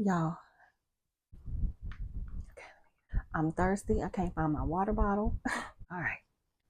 Y'all, I'm thirsty. I can't find my water bottle. All right.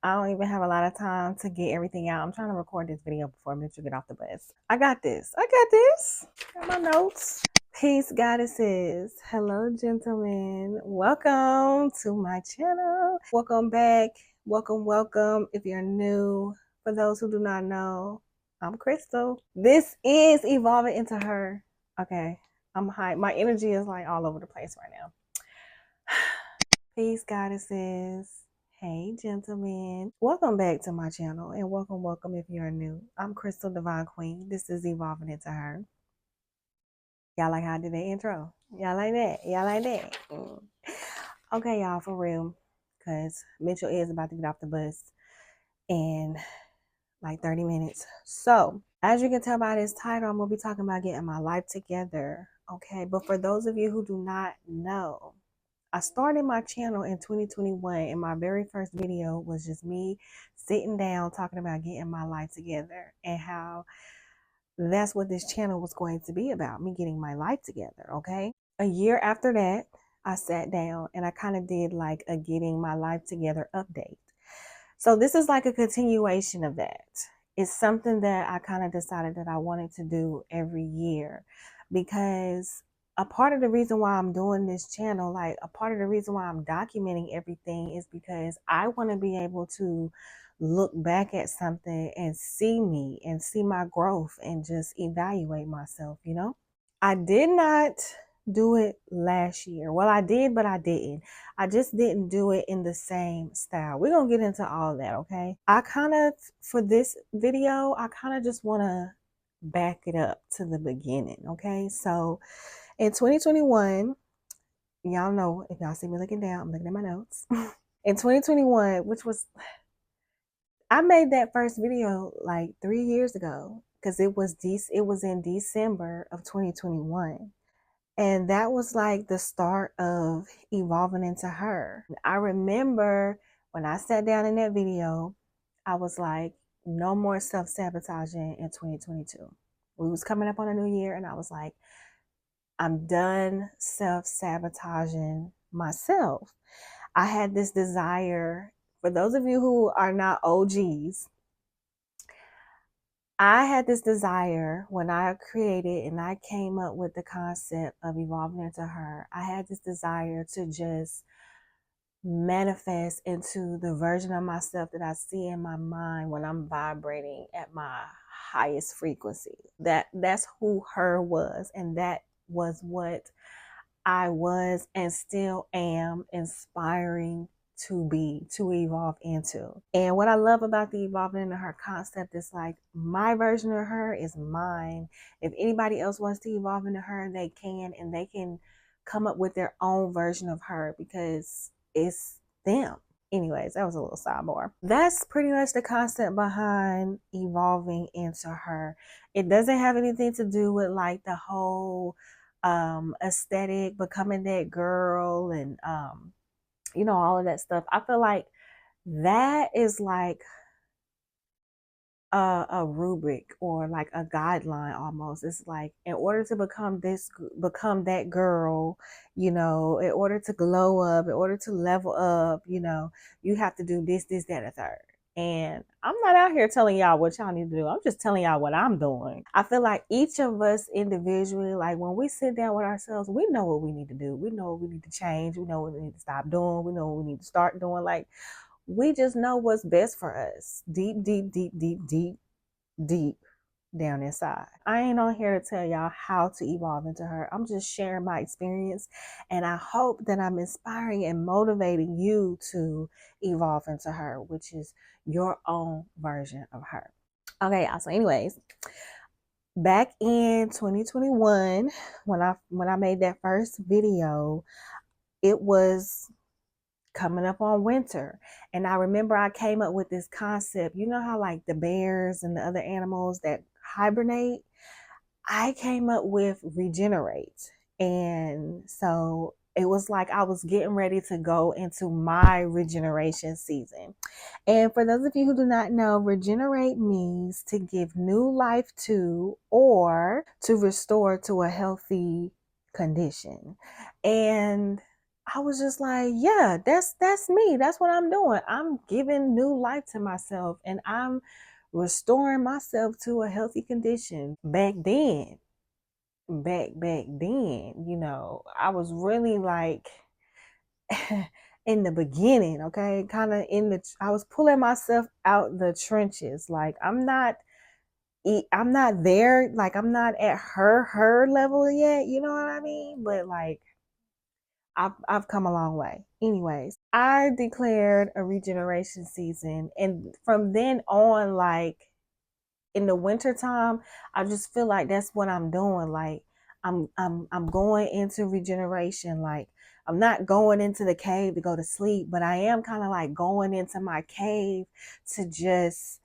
I don't even have a lot of time to get everything out. I'm trying to record this video before Mitchell get off the bus. I got this. I got this. Got my notes. Peace, goddesses. Hello, gentlemen. Welcome to my channel. Welcome back. Welcome, welcome. If you're new, for those who do not know, I'm Crystal. This is Evolving Into Her. Okay. I'm high. My energy is like all over the place right now. Peace, goddesses. Hey, gentlemen. Welcome back to my channel and welcome, welcome if you're new. I'm KrystalDivineQueen. This is Evolving Into Her. Y'all like how I did the intro? Y'all like that? Y'all like that? Okay, y'all, for real. Because Mitchell is about to get off the bus in like 30 minutes. So, as you can tell by this title, I'm going to be talking about getting my life together. Okay, but for those of you who do not know, I started my channel in 2021 and my very first video was just me sitting down talking about getting my life together and how that's what this channel was going to be about, me getting my life together, okay? A year after that, I sat down and I kind of did like a getting my life together update. So this is like a continuation of that. It's something that I kind of decided that I wanted to do every year because a part of the reason why I'm doing this channel, like a part of the reason why I'm documenting everything is because I want to be able to look back at something and see me and see my growth and just evaluate myself, you know? I did not do it last year. Well, I did, but I didn't. I just didn't do it in the same style. We're going to get into all that, okay? I kind of, for this video, I kind of just want to back it up to the beginning, okay? So in 2021, y'all know, if y'all see me looking down, I'm looking at my notes. In 2021, which was, I made that first video like 3 years ago because it was in December of 2021. And that was like the start of evolving into her. I remember when I sat down in that video, I was like, no more self-sabotaging in 2022. We was coming up on a new year and I was like, I'm done self-sabotaging myself. I had this desire, for those of you who are not OGs, I had this desire when I created and I came up with the concept of evolving into her. I had this desire to just manifest into the version of myself that I see in my mind when I'm vibrating at my highest frequency. That's who her was, and that was what I was and still am inspiring to be, to evolve into. And what I love about the evolving into her concept is like my version of her is mine. If anybody else wants to evolve into her, they can, and they can come up with their own version of her because it's them. Anyways, that was a little sidebar. That's pretty much the concept behind evolving into her. It doesn't have anything to do with like the whole aesthetic, becoming that girl, and you know, all of that stuff. I feel like that is like a rubric or like a guideline almost. It's like in order to become that girl, you know, in order to glow up, in order to level up, you know, you have to do this, this, that, and the third. And I'm not out here telling y'all what y'all need to do. I'm just telling y'all what I'm doing. I feel like each of us individually, like when we sit down with ourselves, we know what we need to do. We know what we need to change. We know what we need to stop doing. We know what we need to start doing. Like, we just know what's best for us. Deep, deep, deep, deep, deep, deep down inside. I ain't on here to tell y'all how to evolve into her. I'm just sharing my experience, and I hope that I'm inspiring and motivating you to evolve into her, which is your own version of her. Okay, y'all. So anyways, back in 2021, when I made that first video, it was coming up on winter. And I remember I came up with this concept. You know how like the bears and the other animals that hibernate? I came up with regenerate. And so it was like I was getting ready to go into my regeneration season. And for those of you who do not know, regenerate means to give new life to or to restore to a healthy condition. And I was just like, yeah, that's me. That's what I'm doing. I'm giving new life to myself and I'm restoring myself to a healthy condition. Back then, I was really like in the beginning, okay? Kind of I was pulling myself out the trenches. Like I'm not there, like I'm not at her level yet, you know what I mean? But like I've come a long way. Anyways, I declared a regeneration season, and from then on, like in the wintertime, I just feel like that's what I'm doing. Like I'm going into regeneration. Like I'm not going into the cave to go to sleep, but I am kind of like going into my cave to just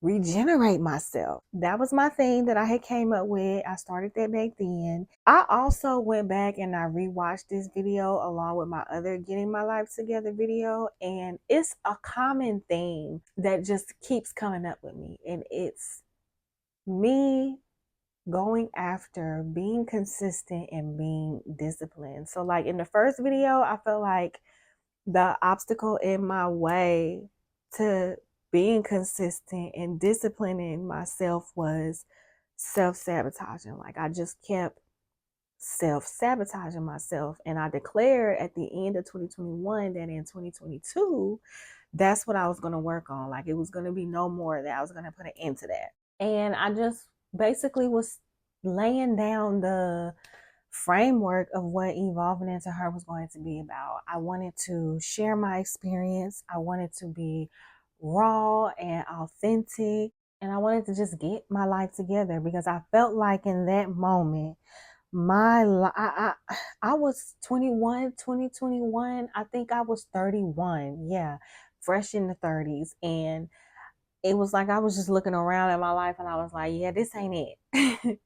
regenerate myself. That was my thing that I had came up with. I started that back then. I also went back and I rewatched this video along with my other Getting My Life Together video, and it's a common thing that just keeps coming up with me, and it's me going after being consistent and being disciplined. So like in the first video, I felt like the obstacle in my way to being consistent and disciplining myself was self-sabotaging. Like I just kept self-sabotaging myself, and I declared at the end of 2021 that in 2022 that's what I was going to work on. Like it was going to be no more of that. I was going to put an end to that. And I just basically was laying down the framework of what Evolving Into Her was going to be about. I wanted to share my experience. I wanted to be raw and authentic. And I wanted to just get my life together because I felt like in that moment, I was 21, 2021. I think I was 31. Yeah, fresh in the 30s. And it was like I was just looking around at my life and I was like, yeah, this ain't it.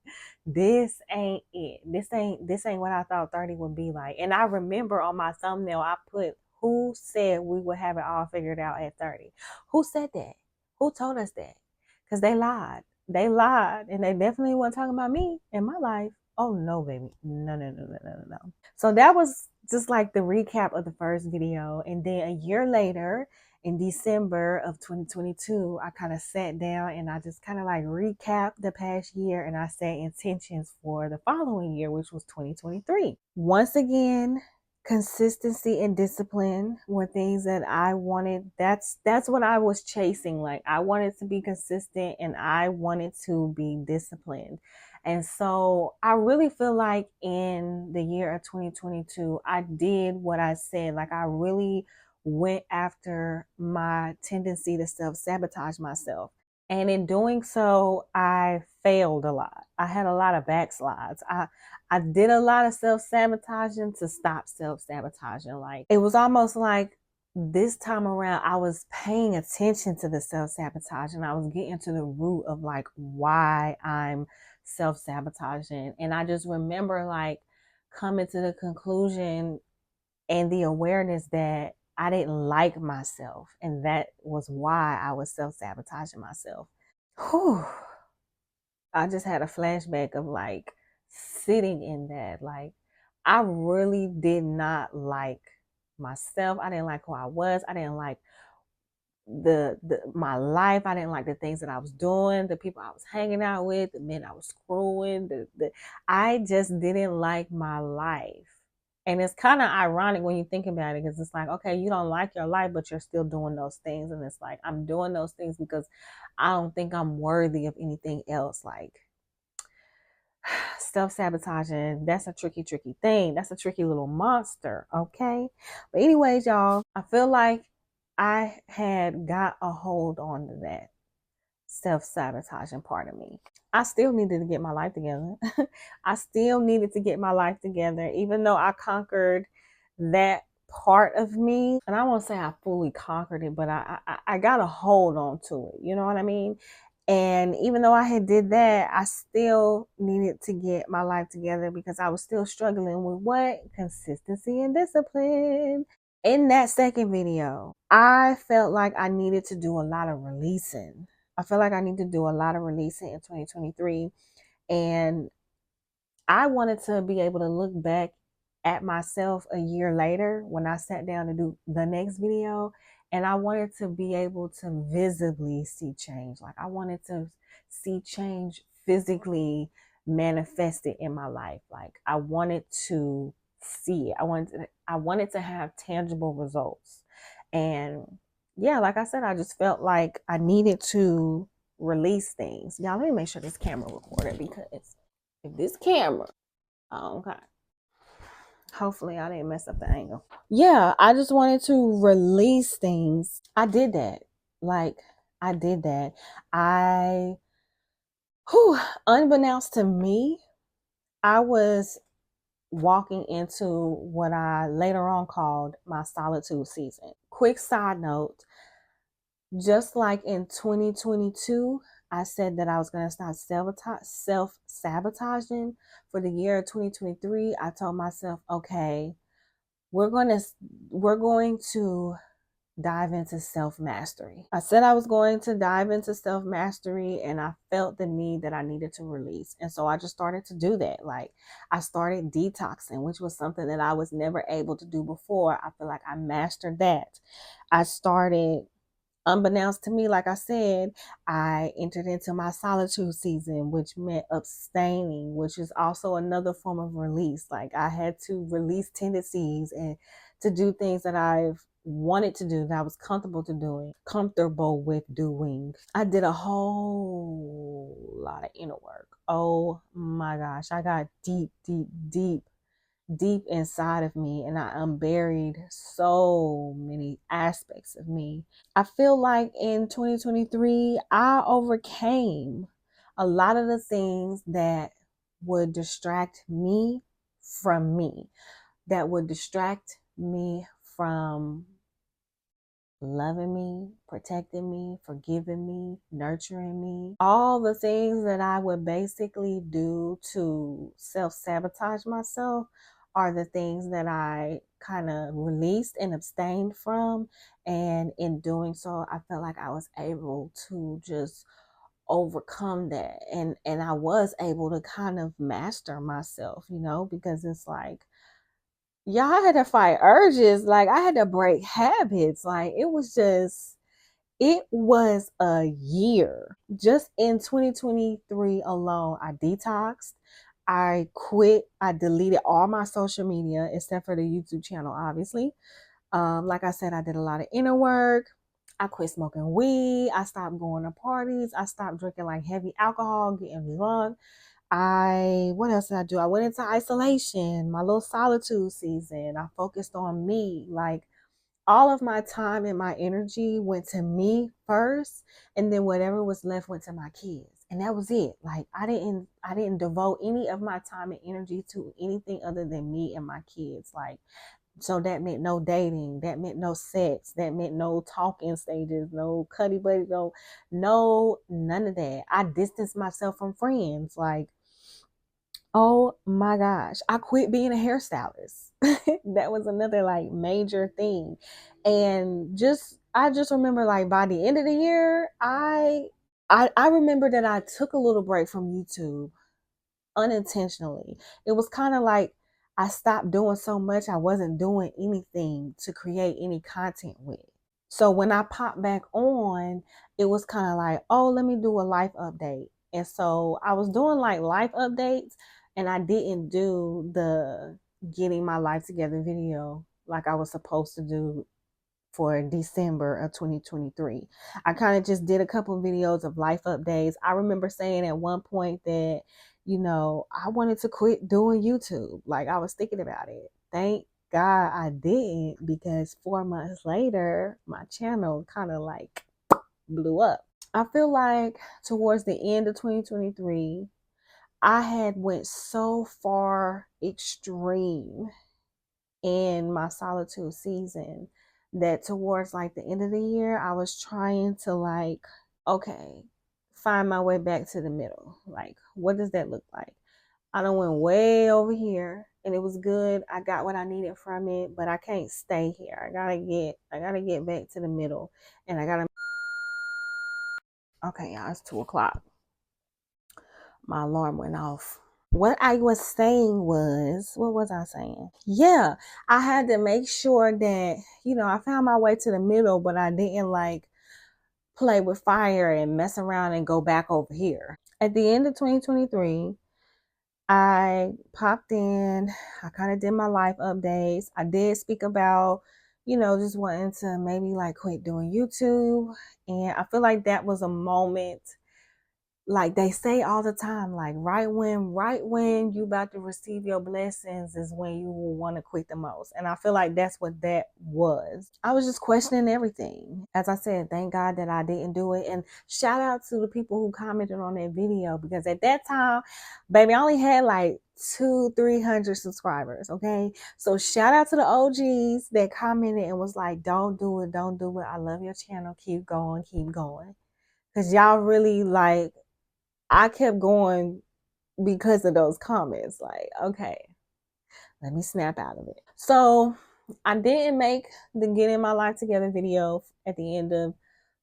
This ain't it. This ain't what I thought 30 would be like. And I remember on my thumbnail I put, who said we would have it all figured out at 30? Who said that? Who told us that? Because they lied. They lied. And they definitely weren't talking about me and my life. Oh no, baby. No, no, no, no, no, no. So that was just like the recap of the first video. And then a year later, in December of 2022, I kind of sat down and I just kind of like recapped the past year and I set intentions for the following year, which was 2023. Once again, consistency and discipline were things that I wanted. That's what I was chasing. Like I wanted to be consistent and I wanted to be disciplined. And so I really feel like in the year of 2022, I did what I said. Like I really went after my tendency to self-sabotage myself. And in doing so, I failed a lot. I had a lot of backslides. I did a lot of self-sabotaging to stop self-sabotaging. Like it was almost like this time around I was paying attention to the self-sabotage and I was getting to the root of like why I'm self-sabotaging. And I just remember like coming to the conclusion and the awareness that I didn't like myself. And that was why I was self-sabotaging myself. Whew. I just had a flashback of like sitting in that. Like, I really did not like myself. I didn't like who I was. I didn't like the my life. I didn't like the things that I was doing, the people I was hanging out with, the men I was screwing. I just didn't like my life. And it's kind of ironic when you think about it, because it's like, okay, you don't like your life, but you're still doing those things. And it's like, I'm doing those things because I don't think I'm worthy of anything else. Like self-sabotaging, that's a tricky thing. That's a tricky little monster. Okay. But anyways, y'all, I feel like I had got a hold on to that self-sabotaging part of me. I still needed to get my life together. I still needed to get my life together, even though I conquered that part of me. And I won't say I fully conquered it, but I got a hold on to it. You know what I mean? And even though I had did that, I still needed to get my life together because I was still struggling with what? Consistency and discipline. In that second video, I felt like I needed to do a lot of releasing. I feel like I need to do a lot of releasing in 2023. And I wanted to be able to look back at myself a year later when I sat down to do the next video, and I wanted to be able to visibly see change. Like I wanted to see change physically manifested in my life. Like I wanted to see it. I wanted to have tangible results. And yeah, like I said, I just felt like I needed to release things. Y'all, let me make sure this camera recorded, because if this camera, oh, okay. Hopefully I didn't mess up the angle. Yeah, I just wanted to release things. I did that. Like I did that. I whew, unbeknownst to me, I was walking into what I later on called my solitude season. Quick side note, just like in 2022, I said that I was going to start self-sabotaging. For the year 2023, I told myself, okay, we're going to dive into self-mastery. I said I was going to dive into self-mastery, and I felt the need that I needed to release. And so I just started to do that. Like I started detoxing, which was something that I was never able to do before. I feel like I mastered that. I started, unbeknownst to me, like I said, I entered into my solitude season, which meant abstaining, which is also another form of release. Like I had to release tendencies and to do things that I've wanted to do, that I was comfortable with doing. I did a whole lot of inner work. Oh my gosh, I got deep inside of me, and I unburied so many aspects of me. I feel like in 2023, I overcame a lot of the things that would distract me from me, that would distract me from loving me, protecting me, forgiving me, nurturing me. All the things that I would basically do to self-sabotage myself are the things that I kind of released and abstained from. And in doing so, I felt like I was able to just overcome that. And I was able to kind of master myself, because it's like, yeah, I had to fight urges. Like I had to break habits. Like it was a year. Just in 2023 alone, I detoxed. I quit. I deleted all my social media except for the YouTube channel, obviously. Like I said, I did a lot of inner work. I quit smoking weed. I stopped going to parties. I stopped drinking like heavy alcohol, getting drunk. What else did I do? I went into isolation, my little solitude season. I focused on me. Like all of my time and my energy went to me first, and then whatever was left went to my kids. And that was it. Like I didn't devote any of my time and energy to anything other than me and my kids. Like, so that meant no dating, that meant no sex, that meant no talking stages, no cuddy buddy, no, none of that. I distanced myself from friends. Like, oh my gosh, I quit being a hairstylist. That was another like major thing. And I just remember, like, by the end of the year, I remember that I took a little break from YouTube unintentionally. It was kind of like I stopped doing so much, I wasn't doing anything to create any content with. So when I popped back on, it was kind of like, oh, let me do a life update. And so I was doing like life updates, and I didn't do the getting my life together video like I was supposed to do for December of 2023. I kind of just did a couple of videos of life updates. I remember saying at one point that, I wanted to quit doing YouTube. Like I was thinking about it. Thank God I didn't, because 4 months later, my channel kind of like blew up. I feel like towards the end of 2023, I had went so far extreme in my solitude season that towards like the end of the year, I was trying to like, okay, find my way back to the middle. Like, what does that look like? I done went way over here, and it was good. I got what I needed from it, but I can't stay here. I gotta get back to the middle, and okay, y'all, it's 2 o'clock. My alarm went off. what I was saying was, what was I saying? Yeah, I had to make sure that, I found my way to the middle, but I didn't like play with fire and mess around and go back over here. At the end of 2023, I popped in, I kind of did my life updates. I did speak about, just wanting to maybe like quit doing YouTube. And I feel like that was a moment, like they say all the time, like right when you about to receive your blessings is when you will want to quit the most. And I feel like that's what that was. I was just questioning everything. As I said, thank God that I didn't do it. And shout out to the people who commented on that video, because at that time, baby, I only had like 200-300 subscribers. Okay, so shout out to the OGs that commented and was like, don't do it, don't do it, I love your channel, keep going, keep going. Because y'all really like, I kept going because of those comments. Like, okay, let me snap out of it. So I didn't make the Getting My Life Together video at the end of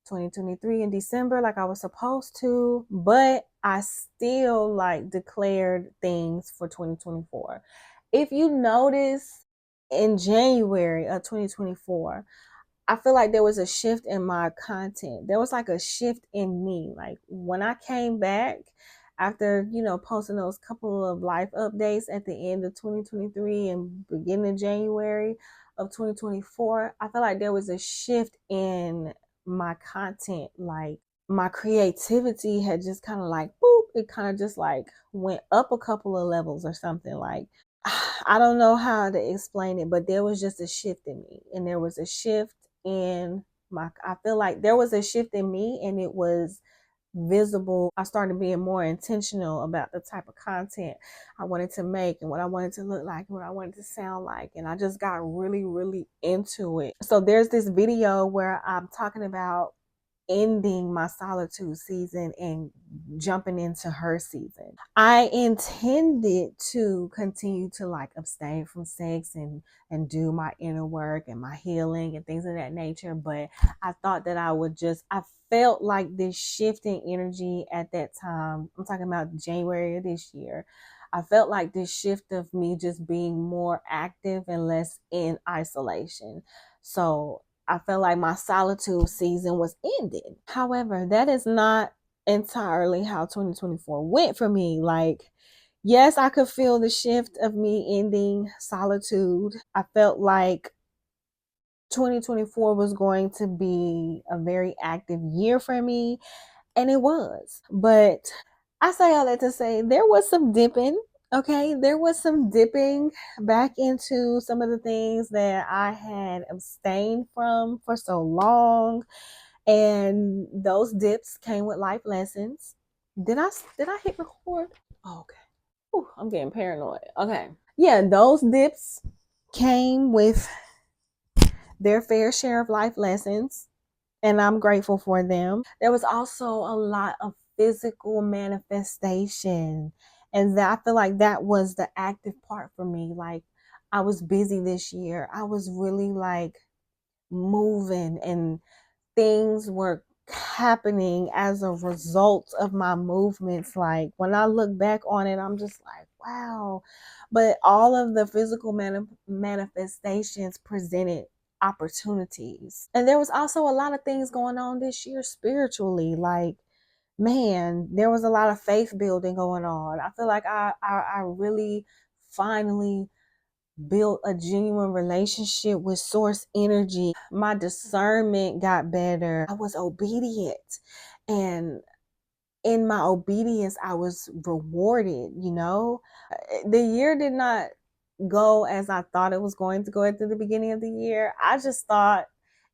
2023 in December like I was supposed to, but I still like declared things for 2024. If you notice, in January of 2024, I feel like there was a shift in my content. There was like a shift in me. Like when I came back after, posting those couple of life updates at the end of 2023 and beginning of January of 2024, I feel like there was a shift in my content. Like my creativity had just kind of like, boop, it kind of just like went up a couple of levels or something. Like, I don't know how to explain it, but there was just a shift in me, and there was a shift in I feel like there was a shift in me, and it was visible. I started being more intentional about the type of content I wanted to make and what I wanted to look like and what I wanted to sound like. And I just got really, really into it. So there's this video where I'm talking about ending my Solitude season and jumping into her season. I intended to continue to like abstain from sex and do my inner work and my healing and things of that nature, but I thought that I felt like this shift in energy at that time. I'm talking about January of this year. I felt like this shift of me just being more active and less in isolation. So I felt like my Solitude season was ending. However, that is not entirely how 2024 went for me. Like, yes, I could feel the shift of me ending Solitude. I felt like 2024 was going to be a very active year for me, and it was. But I say all that to say there was some dipping. Okay, there was some dipping back into some of the things that I had abstained from for so long, and those dips came with life lessons. Did I hit record? Oh, okay. Whew, I'm getting paranoid. Okay. Yeah, those dips came with their fair share of life lessons, and I'm grateful for them. There was also a lot of physical manifestation, and that I feel like that was the active part for me. Like I was busy this year. I was really like moving, and things were happening as a result of my movements. Like when I look back on it, I'm just like, wow. But all of the physical manifestations presented opportunities. And there was also a lot of things going on this year spiritually. Like, man, there was a lot of faith building going on. I feel like I really finally built a genuine relationship with source energy. My discernment got better. I was obedient, and in my obedience I was rewarded. The year did not go as I thought it was going to go at the beginning of the year. I just thought,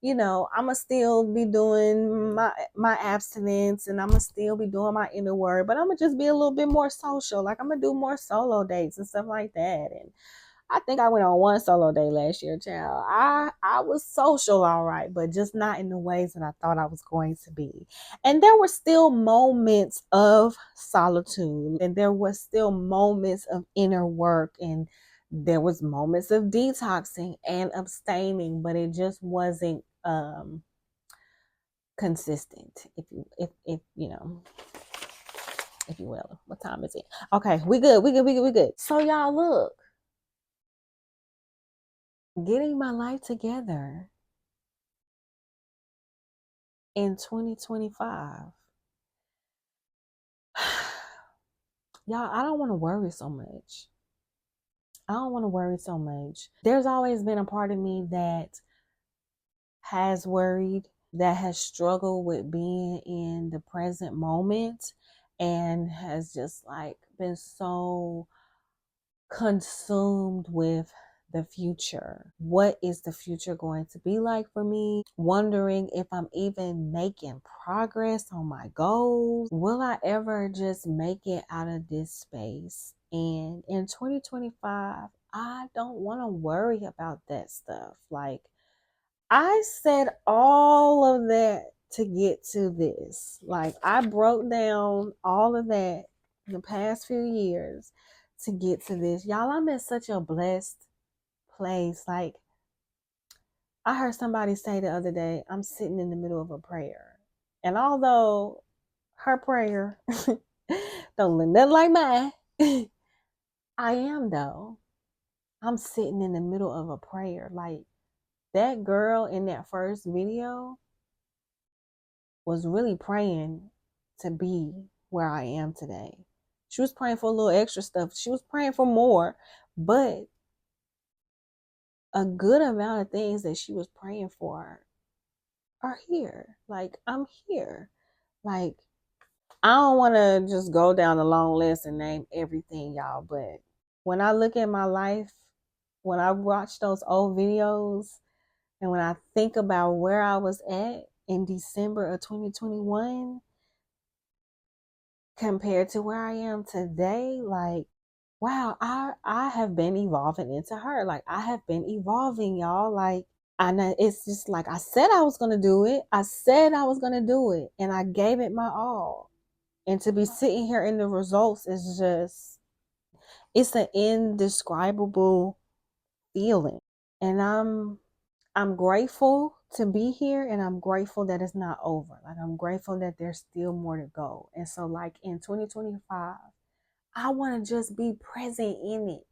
I'ma still be doing my abstinence, and I'ma still be doing my inner work, but I'ma just be a little bit more social. Like I'm gonna do more solo dates and stuff like that. And I think I went on one solo day last year, child. I was social, all right, but just not in the ways that I thought I was going to be. And there were still moments of solitude, and there was still moments of inner work, and there was moments of detoxing and abstaining, but it just wasn't consistent. If you know. if you will. What time is it? Okay, we good. We good. We good. We good. So y'all look, getting my life together in 2025. Y'all, I don't want to worry so much. I don't want to worry so much. There's always been a part of me that has worried, that has struggled with being in the present moment, and has just like been so consumed with the future. What is the future going to be like for me? Wondering if I'm even making progress on my goals. Will I ever just make it out of this space? And in 2025, I don't want to worry about that stuff. Like, I said all of that to get to this. Like, I broke down all of that in the past few years to get to this. Y'all, I'm in such a blessed place. Like, I heard somebody say the other day, I'm sitting in the middle of a prayer. And although her prayer don't look nothing like mine, I am though. I'm sitting in the middle of a prayer. Like, that girl in that first video was really praying to be where I am today. She was praying for a little extra stuff. She was praying for more, but a good amount of things that she was praying for are here. Like, I'm here. Like, I don't want to just go down a long list and name everything, y'all, but when I look at my life, when I watch those old videos, and when I think about where I was at in December of 2021, compared to where I am today, like, wow, I have been evolving into her. Like, I have been evolving, y'all. Like, I know it's just like I said I was gonna do it. I said I was gonna do it, and I gave it my all. And to be sitting here in the results is just, it's an indescribable feeling. And I'm grateful to be here, and I'm grateful that it's not over. Like, I'm grateful that there's still more to go. And so, like, in 2025, I want to just be present in it.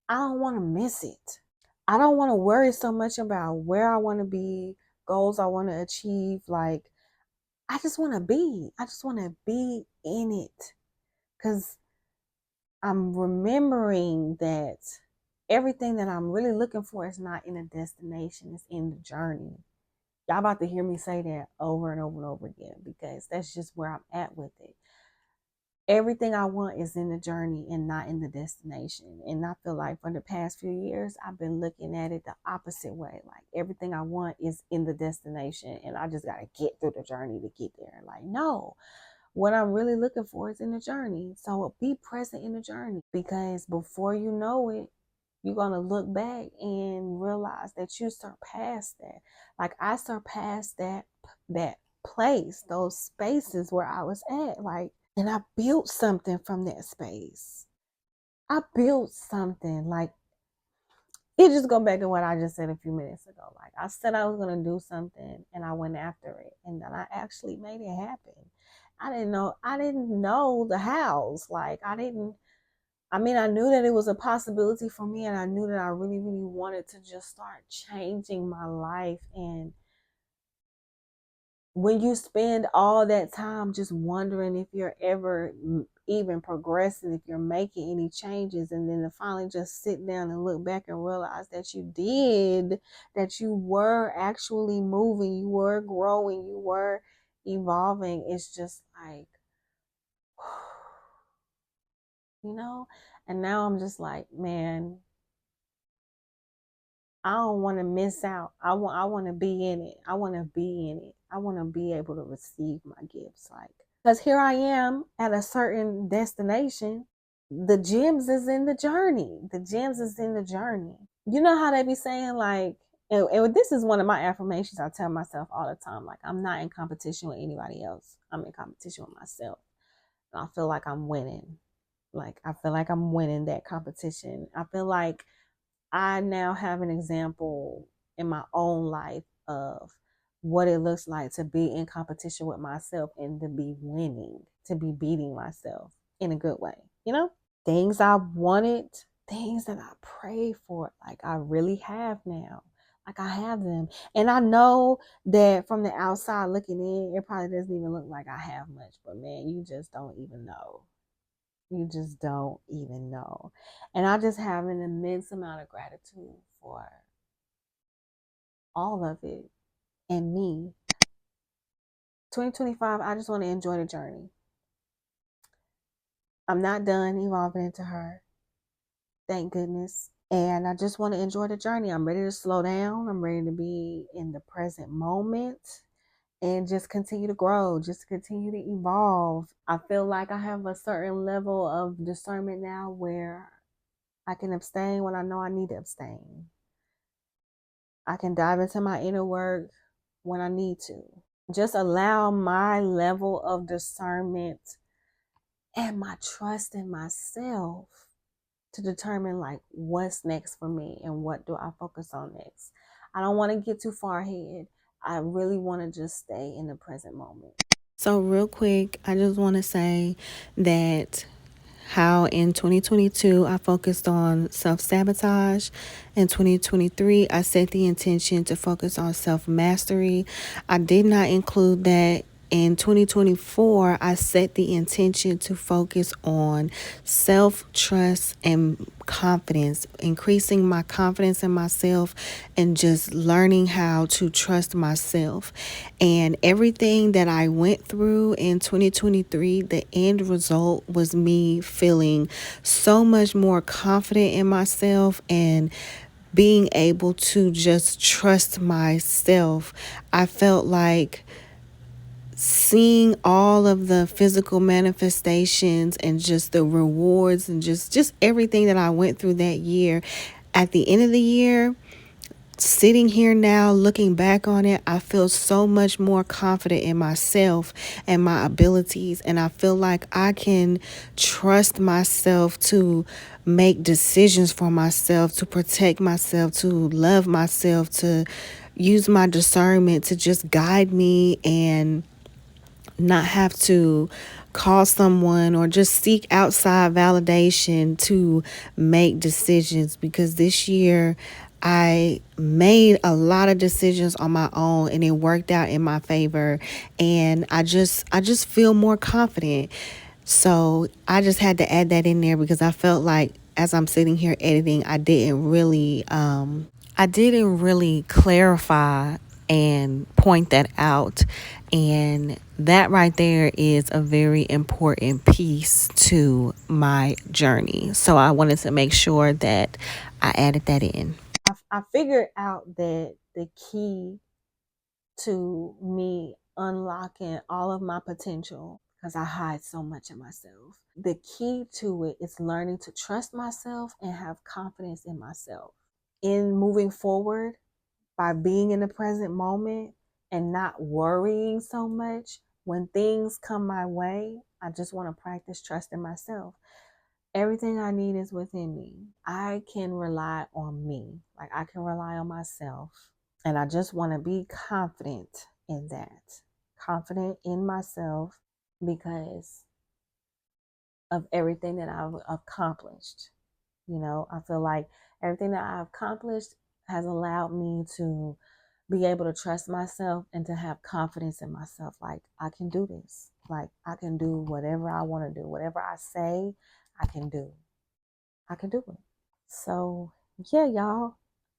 I don't want to miss it. I don't want to worry so much about where I want to be, goals I want to achieve. Like, I just want to be. I just want to be in it. Because I'm remembering that everything that I'm really looking for is not in a destination, it's in the journey. Y'all about to hear me say that over and over and over again, because that's just where I'm at with it. Everything I want is in the journey and not in the destination. And I feel like for the past few years, I've been looking at it the opposite way. Like, everything I want is in the destination, and I just got to get through the journey to get there. Like, no, what I'm really looking for is in the journey. So be present in the journey, because before you know it, you're going to look back and realize that you surpassed that. Like, I surpassed that place, those spaces where I was at. Like, and I built something from that space. I built something. Like, it just go back to what I just said a few minutes ago. Like, I said I was going to do something, and I went after it, and then I actually made it happen. I didn't know the hows. Like, I knew that it was a possibility for me, and I knew that I really, really wanted to just start changing my life. And when you spend all that time just wondering if you're ever even progressing, if you're making any changes, and then to finally just sit down and look back and realize that you did, that you were actually moving, you were growing, you were evolving, it's just like, you know? And now I'm just like, man, I don't want to miss out. I want to be in it. I want to be in it. I want to be able to receive my gifts. Like, because here I am at a certain destination. The gems is in the journey. The gems is in the journey. You know how they be saying, like, and this is one of my affirmations I tell myself all the time. Like, I'm not in competition with anybody else. I'm in competition with myself. And I feel like I'm winning. Like, I feel like I'm winning that competition. I feel like I now have an example in my own life of what it looks like to be in competition with myself and to be winning, to be beating myself in a good way, you know? Things I wanted, things that I prayed for, like I really have now. Like I have them. And I know that from the outside looking in, it probably doesn't even look like I have much, but man, you just don't even know. You just don't even know. And I just have an immense amount of gratitude for all of it and me. 2025, I just want to enjoy the journey. I'm not done evolving into her. Thank goodness. And I just want to enjoy the journey. I'm ready to slow down. I'm ready to be in the present moment and just continue to grow, just continue to evolve. I feel like I have a certain level of discernment now where I can abstain when I know I need to abstain. I can dive into my inner work when I need to. Just allow my level of discernment and my trust in myself to determine like what's next for me and what do I focus on next. I don't want to get too far ahead. I really want to just stay in the present moment. So real quick, I just want to say that how in 2022 I focused on self-sabotage. In 2023, I set the intention to focus on self-mastery. I did not include that. In 2024, I set the intention to focus on self-trust and confidence, increasing my confidence in myself and just learning how to trust myself. And everything that I went through in 2023, the end result was me feeling so much more confident in myself and being able to just trust myself. I felt like seeing all of the physical manifestations and just the rewards and just everything that I went through that year, at the end of the year, sitting here now looking back on it, I feel so much more confident in myself and my abilities, and I feel like I can trust myself to make decisions for myself, to protect myself, to love myself, to use my discernment to just guide me and not have to call someone or just seek outside validation to make decisions, because this year I made a lot of decisions on my own and it worked out in my favor, and I just feel more confident. So I just had to add that in there because I felt like as I'm sitting here editing, I didn't really clarify and point that out. And that right there is a very important piece to my journey. So I wanted to make sure that I added that in. I figured out that the key to me unlocking all of my potential, because I hide so much of myself, the key to it is learning to trust myself and have confidence in myself. In moving forward, by being in the present moment and not worrying so much when things come my way, I just want to practice trusting myself. Everything I need is within me. I can rely on me. Like I can rely on myself. And I just want to be confident in that. Confident in myself because of everything that I've accomplished. You know, I feel like everything that I've accomplished has allowed me to be able to trust myself and to have confidence in myself. Like, I can do this. Like, I can do whatever I want to do. Whatever I say, I can do. I can do it. So, yeah, y'all,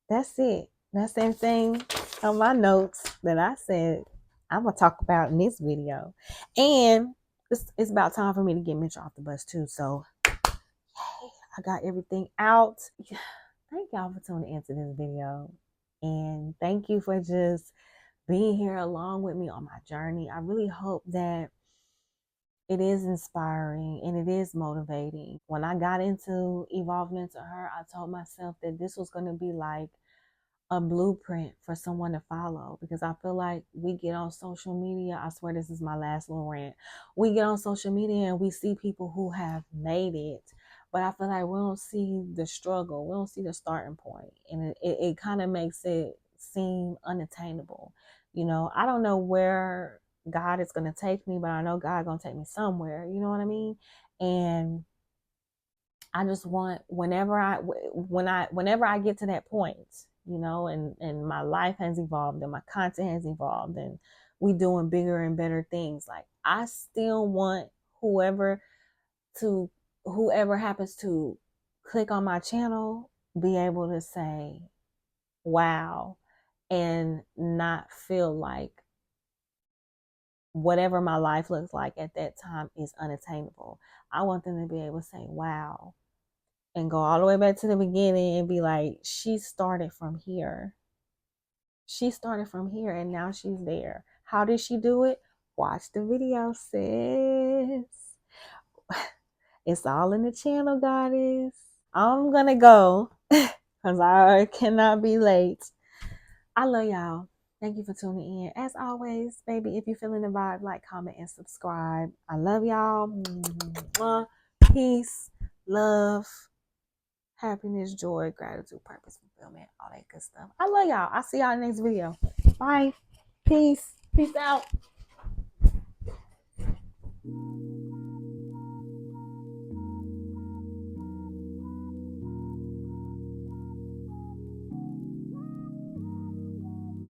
that's it. That's everything on my notes that I said I'm going to talk about in this video. And it's about time for me to get Mitch off the bus, too. So, I got everything out. Thank y'all for tuning into this video. And thank you for just being here along with me on my journey. I really hope that it is inspiring and it is motivating. When I got into evolving into her, I told myself that this was going to be like a blueprint for someone to follow, because I feel like we get on social media. I swear this is my last little rant. We get on social media and we see people who have made it, but I feel like we don't see the struggle. We don't see the starting point, and it kind of makes it seem unattainable. You know, I don't know where God is going to take me, but I know God going to take me somewhere. You know what I mean? And I just want, whenever I get to that point, you know, and my life has evolved and my content has evolved and we doing bigger and better things. Like, I still want whoever happens to click on my channel be able to say, wow, and not feel like whatever my life looks like at that time is unattainable. I want them to be able to say, wow, and go all the way back to the beginning and be like, she started from here. She started from here and now she's there. How did she do it? Watch the video, sis. It's all in the channel, goddess. I'm gonna go because I cannot be late. I love y'all. Thank you for tuning in. As always, baby, if you're feeling the vibe, like, comment, and subscribe. I love y'all. Peace, love, happiness, joy, gratitude, purpose, fulfillment, all that good stuff. I love y'all. I'll see y'all in the next video. Bye. Peace. Peace out.